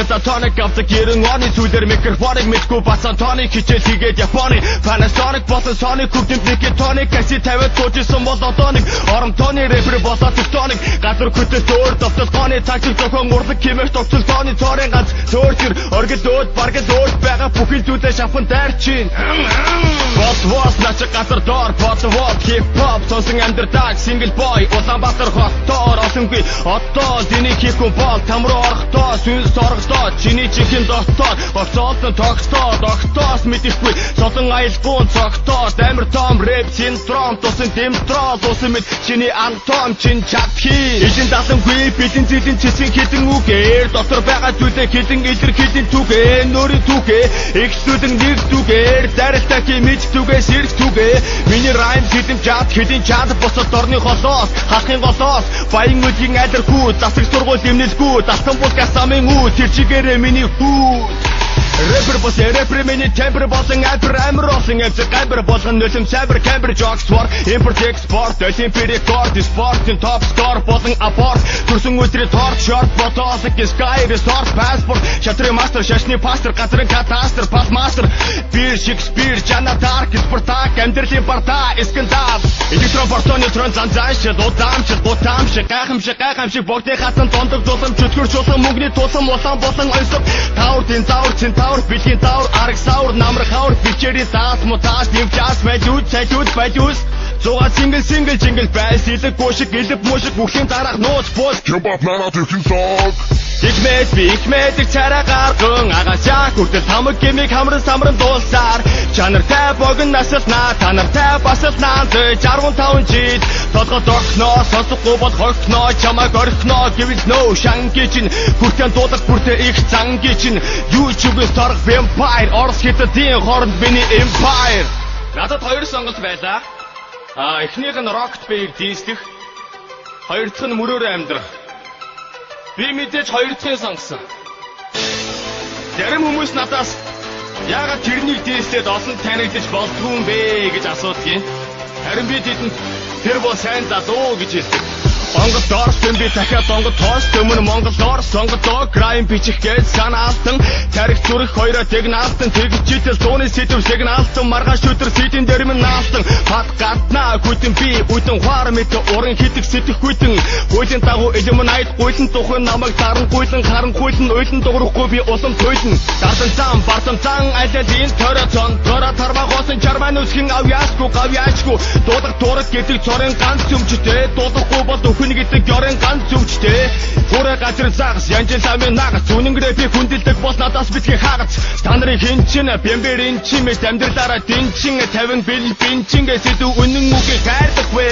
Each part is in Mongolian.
Pentatonic авдаг 90 оны сүүлээр микрофоныг мэдгүй бацан тоны хичээл хийгээд Японы Panasonic болон Sony бүгдийн Pictonic кассет 50 туужсэн бол одоо нэг орон тооны рэпер болоод тектоник газар хөтөс өөр довтол гоны тактик зохион урлаг хэмээх тогтол тооны цорын ганц зөөрчөр оргил өөд баргил өөд байгаа бүхэл зүйлээ шавхан дайрчин Босвос нач газар доор бодвол хип хоп сонсон амьдрдаг single boy Улаанбаатар хотоор олонгүй одоо диний хипхоп бол тамруу орохдоо сүнс оргодоо чиний чихэн дотоод оцоолтон тогтоос мэдэхгүй цолон аялгуун цогтоод амар том рэп синдром тусан дэмтрол усан мэд чиний антом чин чадхи эзэн дасангүй бэлэн зэлийн цэцэн хідэн үгээр дотор байгаа зүйлээ хідэн илэрхийлэн түгээ нөрийн түгээ ихсүүдэн нэр түгээр дарилтаа химиж түгээ сэрх түгээ миний райм хідэн чад босод дорны холоос хахын голоос баян үдгийн алирхүү засаг сургууль эмнэлгүй дастан бол гасамын үү тэр чигээрээ миний хүү Рэпер бос рэпер миний темпер болон амар олон эмзэг гамбар болгон нөлөм сайбер камбер жокс вор импорт экспорт олимпик рекорд спортын топ скор болон аборт төрсөн өдрийн торт шорт ботосик sky resort passport шатрын мастер шашны пастор газрын катастр пасмастер бир шекспир жана дарк спартак амьдралын барта эскандал электрон бортоны трон занзааш дутаамшиг гайхамшиг богдын хатан дондог дулам чөтгөрчүүлэн мөнгөний тулсан улаан болон ойсог таурын центаур бэлгийн таавар арга саур намар хавар бичээрийн заас мутаас дэмжаас байжуус зугаа сингл жингл байс илэг гушиг илэг мушиг бүхлийн дараах нууц бус Хипхоп манад ихэн сог Ихмэд царай гарган агасаа хүртэл хамаг гэмиг хамран самран дуулсаар чанартай богн наслнаа танартай баслнаа 65 жил толгой догсноо сонсохгүй бол хогсноо чамайг орхноо гэвэл нөө шангичин хүртэн дуулах бүртээ их цангичин YouTube-с торох vampire орс хятадын хооронд миний empire надад хоёр сонголт байлаа эхнийх нь Rocket Band дийслэх хоёр дахь нь мөрөөрөө амьдрах би мэдээж хоёр дахь нь сонгосон. Зарим хүмүүс надаас яагаад тэрнийг дийслээд олон танигдаж болдгүй юм бэ гэж асуудгийн. Харин би тэдэнд тэр бол сайн залуу гэж хэлдэг. Монгол доор би дахиад Монгол тоос төмөр Монгол доор сонгодоо крайм бичих гэж санаалтан тарих зүрх хоёроо тэгнаалтан тэгжитэл дууны сэдв сигнаалтан маргааш өдөр сэдийн дэрмэн наалтан пад гатна хүтэн би үдэн хаар мэт уран хитэг сэтэх хүтэн гуйлын дагуу элемнайт гуйлын тухын намайг даран гуйлын харан гуйлын уйлын дуурахгүй би улам туйлын дардан зам бартан зан айлын төрөцөн төрө тарба госон чарман үсгэн авьяасгүй гавьяачгүй дуулах гэдэг цорын ганц юмчтэй дуулахгүй бол хүн гэдэг ёрын ганц зүвчтэй хүрээ газар загас янжил самын нагас үнэнгэрээ би хүндэлдэг бол надаас битгий хаагц та нарын хинчин бэмбэрийн чимээс амьдралаараа дэнчин 50 бинчин гэсэд үнэн үгийг хайрдаггүй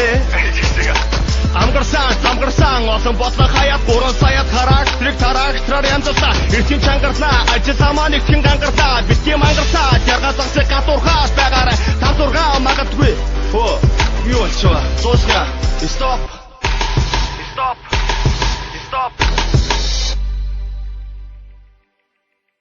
амгарсан олон бодлого хаяат 3 саяат характерыг тарагтраар янзлаа эртийн чангарлаа ажил амаа нэгэн гангарлаа битгий мангарлаа жаргалцаг гатуурхаас байгаарай 5 6 магадгүй юу болчихоо суусга стоп